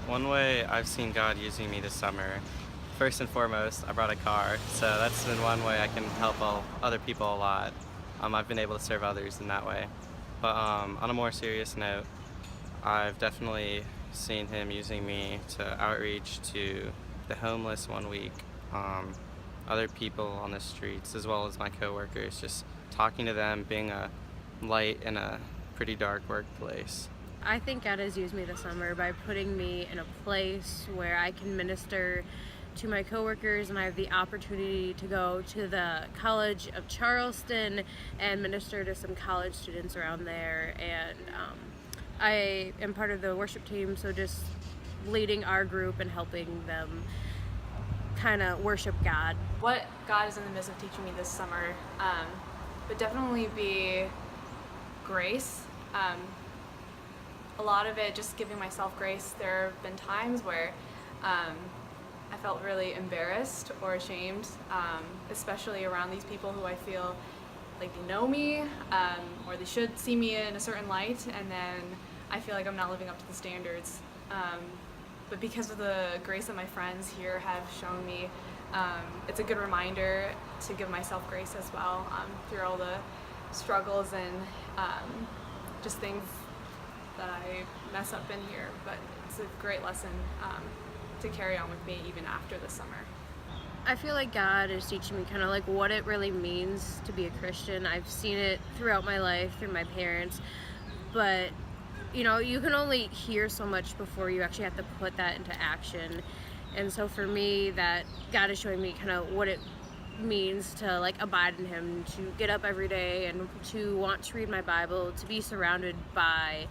One way I've seen God using me this summer, first and foremost, I brought a car, so that's been one way I can help other people a lot. I've been able to serve others in that way. But on a more serious note, I've definitely seen Him using me to outreach to the homeless one week, other people on the streets, as well as my coworkers, just talking to them, being a light in a pretty dark workplace. I think God has used me this summer by putting me in a place where I can minister to my coworkers, and I have the opportunity to go to the College of Charleston and minister to some college students around there. And I am part of the worship team, so just leading our group and helping them kind of worship God. What God is in the midst of teaching me this summer would definitely be grace. A lot of it just giving myself grace. There have been times where I felt really embarrassed or ashamed, especially around these people who I feel like they know me, or they should see me in a certain light, and then I feel like I'm not living up to the standards. But because of the grace that my friends here have shown me, it's a good reminder to give myself grace as well, through all the struggles and just things that I mess up in here. But it's a great lesson to carry on with me even after the summer. I feel like God is teaching me kind of like what it really means to be a Christian. I've seen it throughout my life through my parents, but you know, you can only hear so much before you actually have to put that into action. And so for me, that God is showing me kind of what it means to like abide in Him, to get up every day and to want to read my Bible, to be surrounded by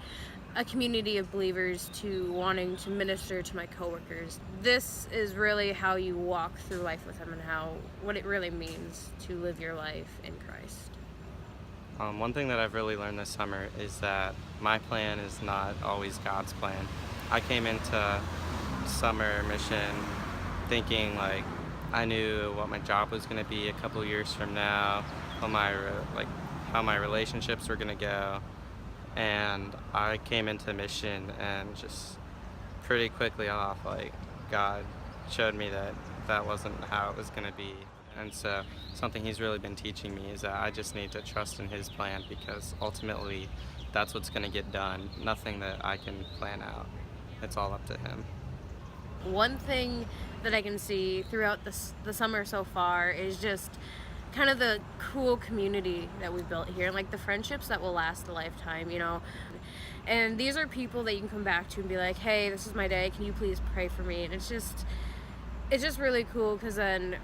a community of believers, to wanting to minister to my coworkers. This is really how you walk through life with Him, and what it really means to live your life in Christ. One thing that I've really learned this summer is that my plan is not always God's plan. I came into summer mission thinking like I knew what my job was going to be a couple years from now, how my relationships were going to go, and I came into mission and just pretty quickly off, like God showed me that that wasn't how it was going to be. And so something He's really been teaching me is that I just need to trust in His plan, because ultimately that's what's going to get done. Nothing that I can plan out. It's all up to Him. One thing that I can see throughout the summer so far is just kind of the cool community that we've built here, and like the friendships that will last a lifetime, you know. And these are people that you can come back to and be like, hey, this is my day, can you please pray for me? And it's just really cool, because then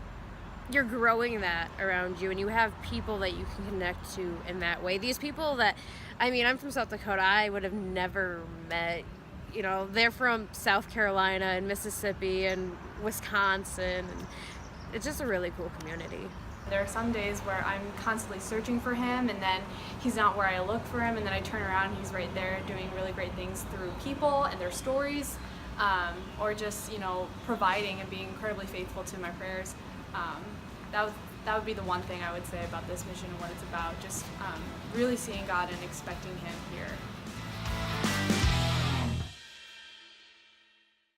you're growing that around you, and you have people that you can connect to in that way. These people that, I mean, I'm from South Dakota, I would have never met. You know, they're from South Carolina and Mississippi and Wisconsin, and it's just a really cool community. There are some days where I'm constantly searching for Him, and then He's not where I look for Him, and then I turn around and He's right there doing really great things through people and their stories, or just, you know, providing and being incredibly faithful to my prayers. That would be the one thing I would say about this mission and what it's about, just really seeing God and expecting Him here.